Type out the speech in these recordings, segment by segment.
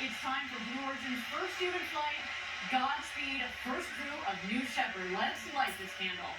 It's time for Blue Origin's first human flight. Godspeed, first crew of New Shepard. Let's light this candle.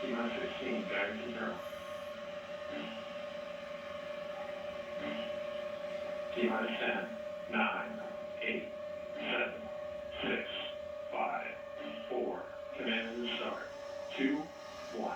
T-16, guidance to 0. T-10, 9, 8, 7, 6, 5, 4. Command and start. 2, 1.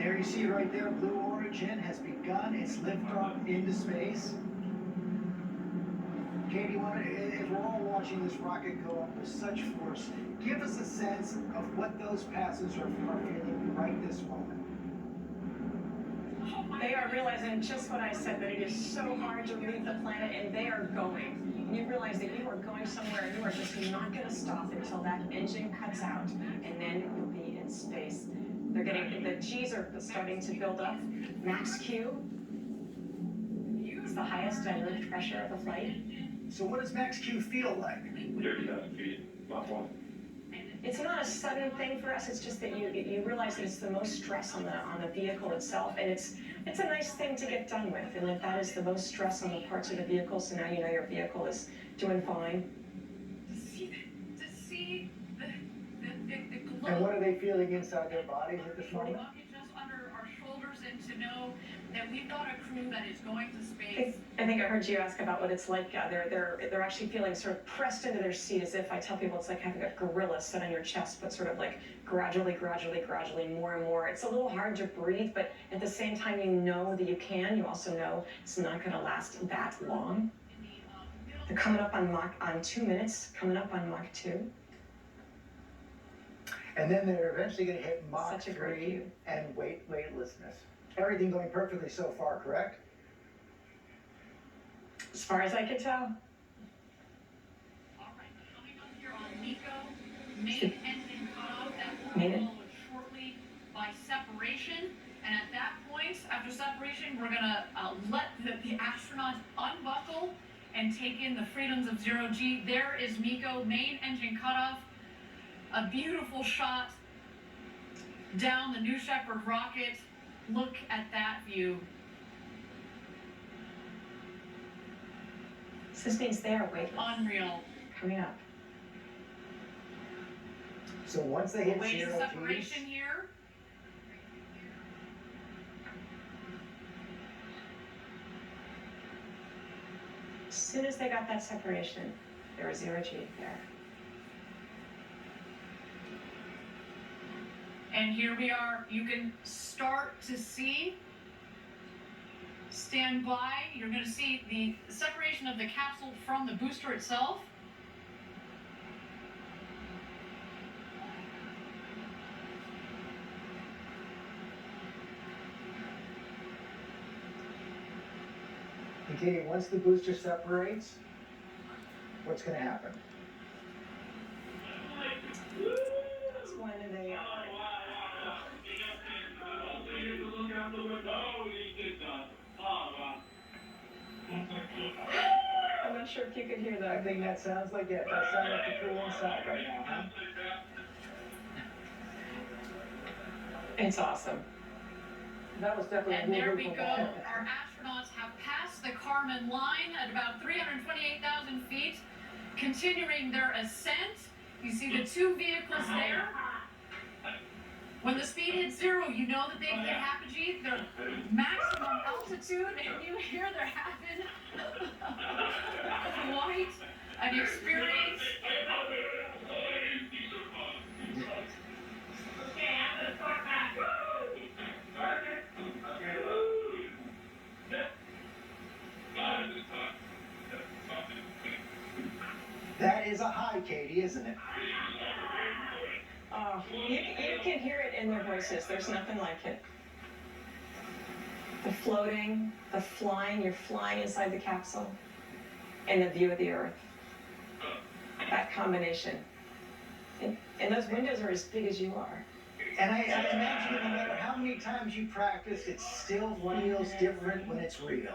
There you see right there, Blue Origin has begun its liftoff into space. Katie, if we're all watching this rocket go up with such force, give us a sense of what those passengers are feeling right this moment. They are realizing just what I said, that it is so hard to leave the planet, and they are going. And you realize that you are going somewhere, and you are just not going to stop until that engine cuts out, and then you'll be in space. They're getting, the G's are starting to build up. Max Q is the highest lift pressure of the flight. So what does Max Q feel like? 30,000 feet, Mach 1. It's not a sudden thing for us. It's just that you realize that it's the most stress on the vehicle itself, and it's a nice thing to get done with, and that is the most stress on the parts of the vehicle. So now you know your vehicle is doing fine. To see the glow. And what are they feeling inside their bodies at this moment? Just under our shoulders, and to know that we've got a crew that is going to space. I think I heard you ask about what it's like. They're actually feeling sort of pressed into their seat, as if I tell people it's like having a gorilla sit on your chest, but sort of like gradually, more and more. It's a little hard to breathe, but at the same time, you know that you can. You also know it's not going to last that long. They're coming up on 2 minutes, coming up on Mach 2. And then they're eventually going to hit Mach Such a great 3 view. and weightlessness. Everything going perfectly so far, correct? As far as I can tell. All right, coming up here on Nico, main engine cutoff. That will be followed shortly by separation. And at that point, after separation, we're gonna let the astronauts unbuckle and take in the freedoms of zero G. There is Miko, main engine cutoff. A beautiful shot down the New Shepard rocket. Look at that view. So this means they are weightless. Unreal. Coming up. So once they hit Away zero separation Gs, here. As soon as they got that separation, there was zero G there. And here we are. You can start to see. Stand by. You're going to see the separation of the capsule from the booster itself. okay, once the booster separates, what's going to happen? That's when they I'm not sure if you could hear I that. think that sounds like it. That sounds like the crew inside right now, huh? It's awesome. That was definitely And a there we beautiful go. moment. Our astronauts have passed the Kármán line at about 328,000 feet, continuing their ascent. You see the two vehicles there. When the speed hits zero, you know that they've hit apogee, their maximum altitude, and you hear they're having quite an experience. That is a high, Katie, isn't it? Oh, Oh, you can hear it in their voices. There's nothing like it. The floating, the flying, you're flying inside the capsule, and the view of the Earth. That combination. And those windows are as big as you are. And I imagine no matter how many times you practice, it still feels different when it's real.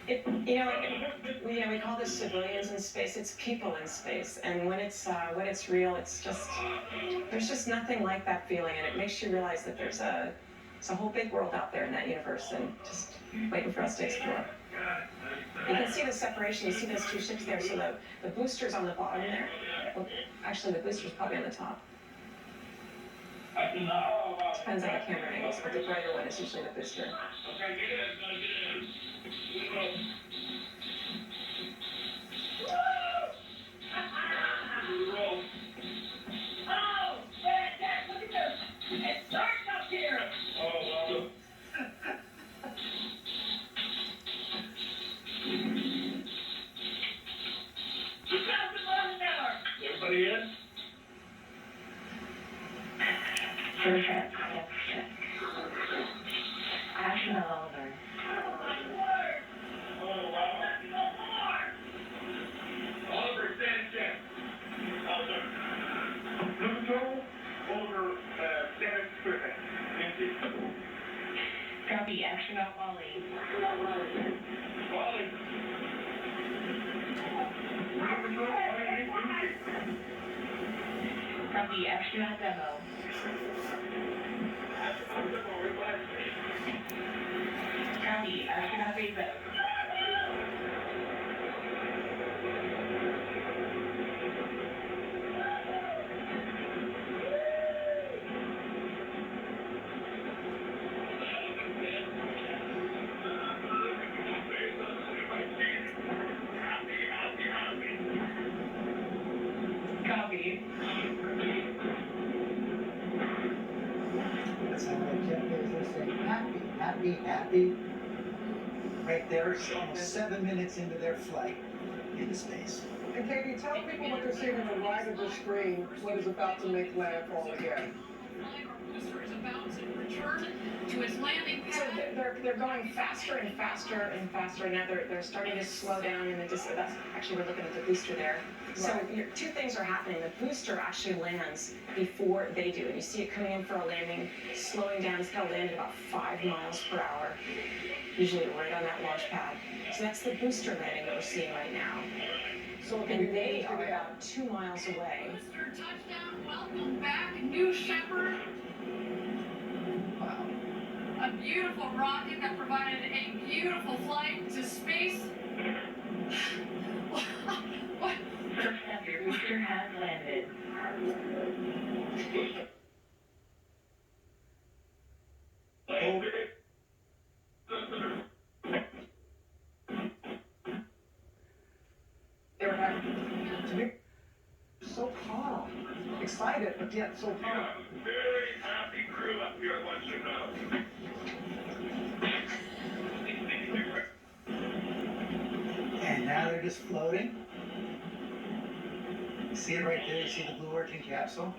We call this civilians in space. It's people in space, and when it's real, there's just nothing like that feeling, and it makes you realize that there's a whole big world out there in that universe, and just waiting for us to explore. You can see the separation. You see those two ships there. So the booster's on the bottom there. Well, actually, the booster's probably on the top. Depends on the camera angles, but the brighter one is usually the booster. Everybody in? First check. Action Oliver. Oliver, stand check. Oliver. Control over status equipment. Nancy. Copy. Action out Wally. Wally. Control, Copy. Action out Demo. Copy. Action out Bezos. Copy. That's how Jeff Bezos saying happy, happy, happy. Right there, it's almost 7 minutes into their flight into space. And Katie, tell people what they're seeing on the right of the screen, what is about to make landfall again. Our booster is about to return to its landing So pad. they're going faster and faster and faster. Now they're starting to slow down in the distance. That's actually, we're looking at the booster there. So two things are happening. The booster actually lands before they do, and you see it coming in for a landing, slowing down. It's going to land at about 5 miles per hour, usually right on that launch pad. So that's the booster landing that we're seeing right now. So it can be And they managed are to get about 2 miles away. Booster touchdown. Welcome back, New Shepard. Wow. A beautiful rocket that provided a beautiful flight to space. What? First up, your booster has landed. They were happy. To me, so calm, excited, but yet so calm. Very happy crew up here, I want you to know. And now they're just floating. See it right there? You see the Blue Origin capsule?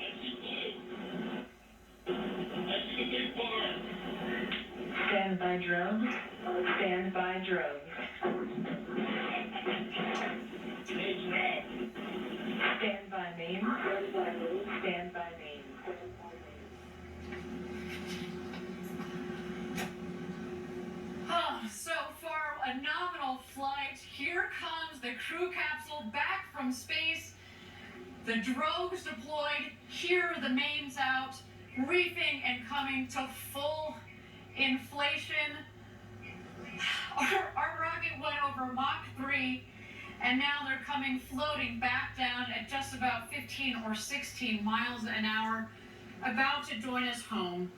Stand by drones. Stand by drones. Stand by main. Stand by main. Oh, so far, a nominal flight. Here comes the crew capsule back from space. The drogues deployed. Here are the mains out. Reefing and coming to full inflation. Our rocket went over Mach 3, and now they're coming floating back down at just about 15 or 16 miles an hour, about to join us home,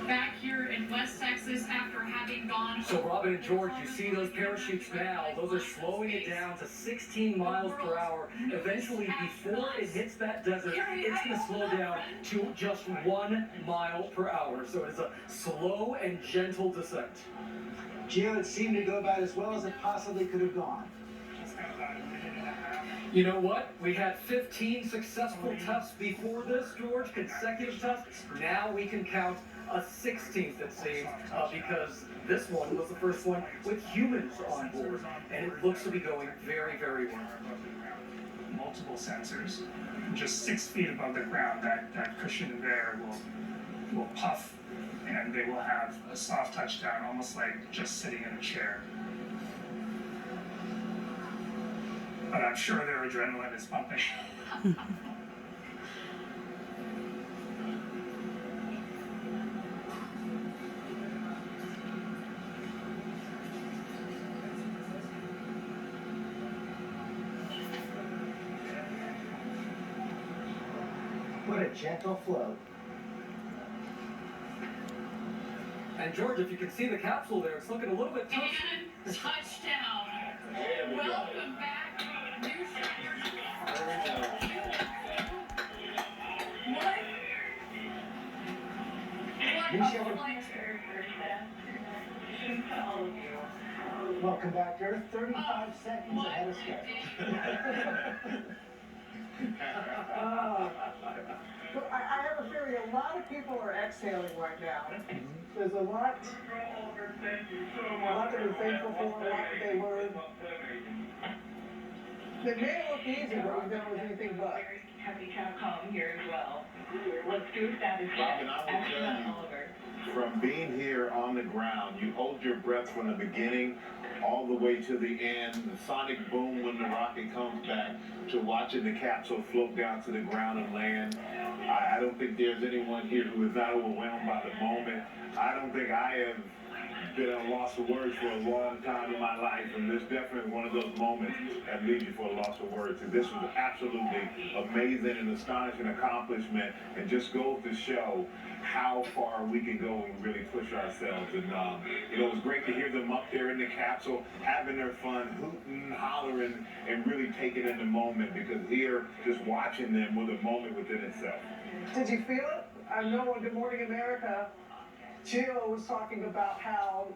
back here in West Texas after having gone. So Robin and George, you see those parachutes now, those are slowing it down to 16 miles per hour. Eventually, before it hits that desert, it's going to slow down to just 1 mile per hour. So it's a slow and gentle descent. Gio, it seemed to go about as well as it possibly could have gone. Just got about a minute and a half. You know what? We had 15 successful tests before this, George, consecutive tests. Now we can count a 16th, it seems, because this one was the first one with humans on board, and it looks to be going very, very well. Multiple sensors, just 6 feet above the ground, that cushion of air will puff, and they will have a soft touchdown, almost like just sitting in a chair. But I'm sure their adrenaline is pumping. What a gentle float. And George, if you can see the capsule there, it's looking a little bit tough. And touchdown. Welcome back, new Shiners. What a flight. Welcome back to Earth, 35 seconds ahead of schedule. But I have a feeling a lot of people are exhaling right now. There's a lot that they're thankful for, a lot that they learned. They made it look easy, but we know it was anything but. Happy Capcom here as well. Let's do a status check. Robin, I will tell Astronaut you, Oliver. from being here on the ground, you hold your breath from the beginning all the way to the end, the sonic boom when the rocket comes back, to watching the capsule float down to the ground and land. I don't think there's anyone here who is not overwhelmed by the moment. I don't think I have been at a loss of words for a long time in my life, and this definitely one of those moments that leaves you for a loss of words. And this was absolutely amazing and astonishing accomplishment, and just goes to show how far we can go and really push ourselves. And it was great to hear them up there in the capsule, having their fun, hooting, hollering, and really taking in the moment, because here, just watching them was a moment within itself. Did you feel it? I know on Good Morning America, Jill was talking about how